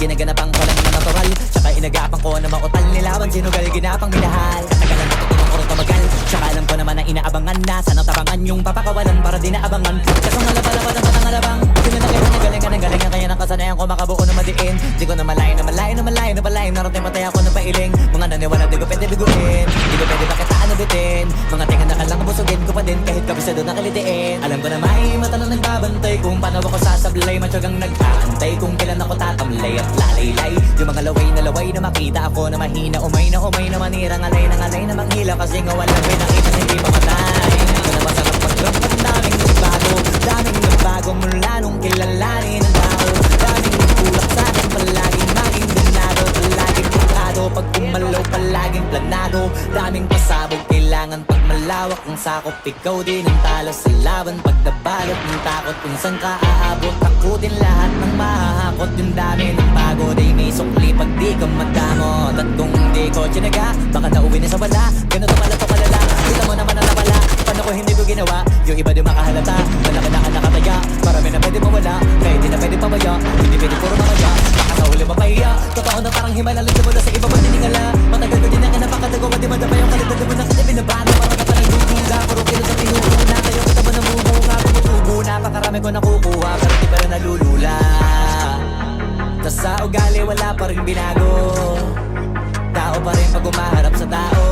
Ginaganapan ko lang na natural, tsaka inagapan ko na mautal nilawan. Sinugal ginapang minahal, katagalan natutulong ko rin tumagal. Tsaka alam ko naman na inaabangan na sanang tabangan yung papakawalan para di naabangan. Kasong alaba-laba ng batang alabang, pinanakita na galing ka ng galing na kaya nakasanayan ko makabuo na madiin. Di ko na malayo na malayo na malayo na malayo, narating matay ako ng pailing. Mga naniwala di ko pwede biguin, di ko pwede bakitaan na bitin. Mga tinga na kalang busugin ko pa din kahit kabisado na kalitiin. Alam ko na may mata na nagbabantay kung paano ako sasablay. Matyagang nag-aantay kung kailan ako tatamlay at lalaylay. Yung mga laway na makita ako na mahina, umay na manirang alay na manghila. Kasi nga walang pinakita hindi pa patay. Ito na masarap mag-drop at daming nagbago mula nung kilalanin ang tao. Daming nagtulak sa akin palaging maging ganado, palaging pagkado. Pag kumalaw palaging planado, daming pasabog kailangan pag malawak ang sakop. Ikaw din ang talo sa laban pag nabalot ng takot. Kung saan ka aabot, takutin lahat ng mahahakot. Yung dami ng pagod ay may sukli pag di ka madamot. At kung hindi ko tinaga, baka nauwi na sa wala. Ganito pala to kalala, kita mo naman ang nawala. Paano ko hindi ko ginawa, yung iba di makahalata. Malaki na ka nakataya, marami na pwede mawala. Kaya di na pwede pabaya, hindi pwede puro mamaya. Baka sa huli mapahiya, totoo na parang himala lang mula sa iba pa tiningala. Matagal ko din na napakatago, di madapa yung kalidad mo na kita binabano. Marami pa nagdududa, puro kilo sa pinupuna. Kayo kita mo namumunga, tumutubo na. Pakarami ko nakukuha, pero di pa rin nalulula. Tas sa ugali wala pa rin binago, tao pa rin pag umaharap sa tao.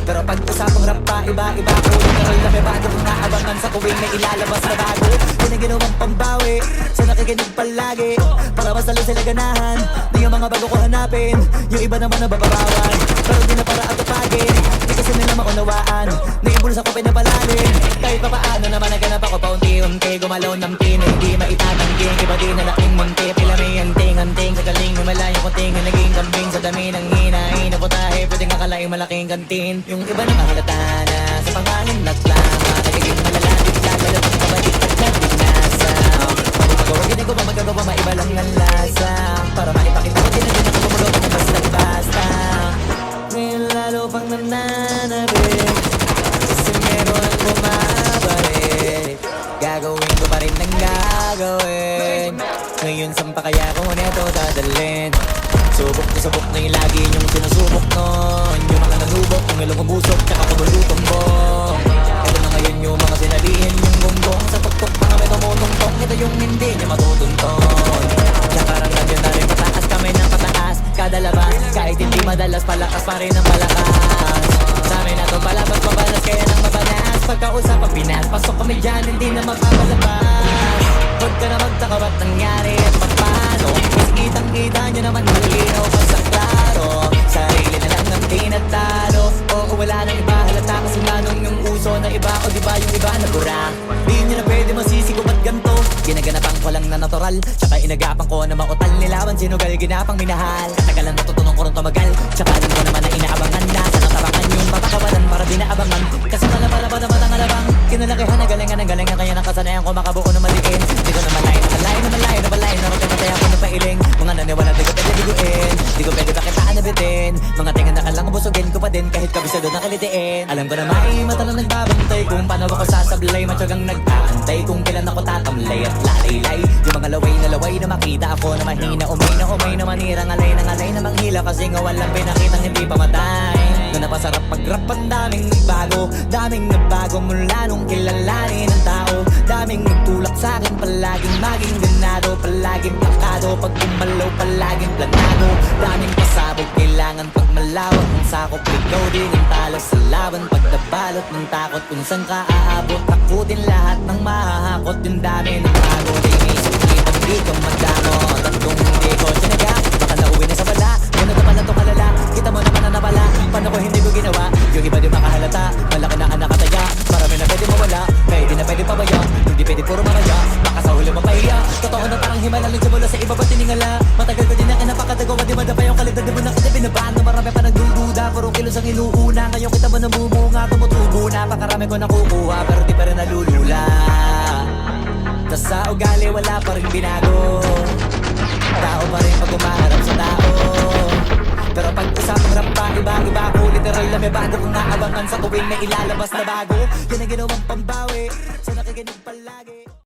Pero pag usapang rap pa, iba-iba ko. Literal na may bago kung naabangan sa kuwing may ilalabas na bago. Yun ang ginawang pambawi sa nakikinig palagi, para mas lalo sila ganahan. Di yung mga bago ko hanapin, yung iba naman nababawan. Pero di na para atupagin, di kasi nila maunawaan. Naiimbulsa ko pinapalalim, kahit pa paano naman naganap ako paunti-unti. Gumalaw ng pin, hindi maitatangking. Iba din na laking munti, pila may anting-anting. Sa galing may malayong kunting, naging kambing. Sa dami ng hinahin na putahe, pwedeng akalaing malaking kantin. Yung iba na mahalata na sa pangalan laklama, nagiging malalapit lang, malapit na baliktad na binasa. Magagawa ko ba magagawa, maiba lang ang lasa. Para maipakita ko din na din ako gumulo ka na basta-basta. Ngayon lalo pang nananabik, kasi meron ang bumabalik. Gagawin ko pa rin ng gagawin. Ngayon saan pa kaya ko neto dadalhin? Subok na subok na yung lagi niyong sinusubok nun. Yung mga nanubok, yung ilong umusok, tsaka kumulutong bong. Ito na ngayon yung mga sinabihin yung gonggong. Sa tuktok mga may tumutungtong, ito yung hindi niya matutunton. Kaya parang nandiyan na rin pataas, kamay ng pataas. Kada labas, kahit hindi madalas, palakas pa rin ang malakas. Sa amin na to palabas, mabalas, kaya nang mabalas. Pagkausap ang pinas, pasok kami dyan, hindi na mapapalabas. Huwag ka na magtaka ba't nangyari at paano. Mas kitang-kita nyo naman malinaw pa sa klaro. Sarili na lang ang tinatalo. Oo, wala nang iba, halata kasi manong yung uso na iba. O diba yung iba na bura, di nyo na pwede masisi ko ba't ganto. Ginaganapan ko lang na natural, tsaka inagapan ko na mautal nilawan. Sinugal ginapang minahal, katagalan natutulong ko rin tumagal. Tsaka alam ko naman na inaabangan na sanang tabangan yung papakawalan para di naabangan. Kasi malaba na matang alabang, kinalakihan na galingan kaya nakasanayan ko makabuo na maliin. Di ko na malayo na malayo, narating matay ako ng pailing. Mga naniwala di ko pwede biguin, di ko pwede bakitaan na bitin. Mga tinga na kalang busugin ko pa din kahit kabisado na kalitiin. Alam ko na may mata na nagbabantay kung paano ako sasablay. Matyagang nag-aantay kung kailan ako tatamlay at lalaylay. Yung mga laway na makita ako na mahina, umay na manirang alay na manghila. Kasi nga walang pinakitang hindi pa matay. Doon na pasarap pag-rap, ang daming nagbago mula nung kilalanin ang tao. Daming nagtulak sa akin palaging maging ganado, palaging plakado. Pag kumalaw palaging planado, daming pasabog kailangan pag malawak ang sakop. Ikaw din ang talo sa laban pag nabalot ng takot. Kung saan ka aabot, takutin lahat ng mahahakot. Yung dami ng pagod ay may sukli pag di kang magdamot. At kung hindi ko tinaga, baka nauwi na sa wala. Ganun naman na to kalala, kita mo naman na napala. Paano ko hindi ko ginawa, yung iba di makahalata. Malaki na ang nakataya, marami na pwede mawala. Kaya di na pwede pabaya, hindi pwede puro mamaya. Baka sa huli mapahiya, totoo na parang himala lang mula sa iba pa tiningala. Matagal ko din na napakatago, di madapa yung kalidad mo na kita binabano. Marami pa nagdududa, puro kilos ang inuuna. Ngayon kita mo namumunga, tumutubo na. Pakarami ko nakukuha, pero di pa rin nalulula. Tas sa ugali wala pa rin binago, tao pa rin pag umaharap sa tao. Pero pag usapang rap pa, iba-iba ko. Literal na may bago kung naabangan sa tuwing may ilalabas na bago. Yan ang ginawang pambawi sa nakikinig palagi.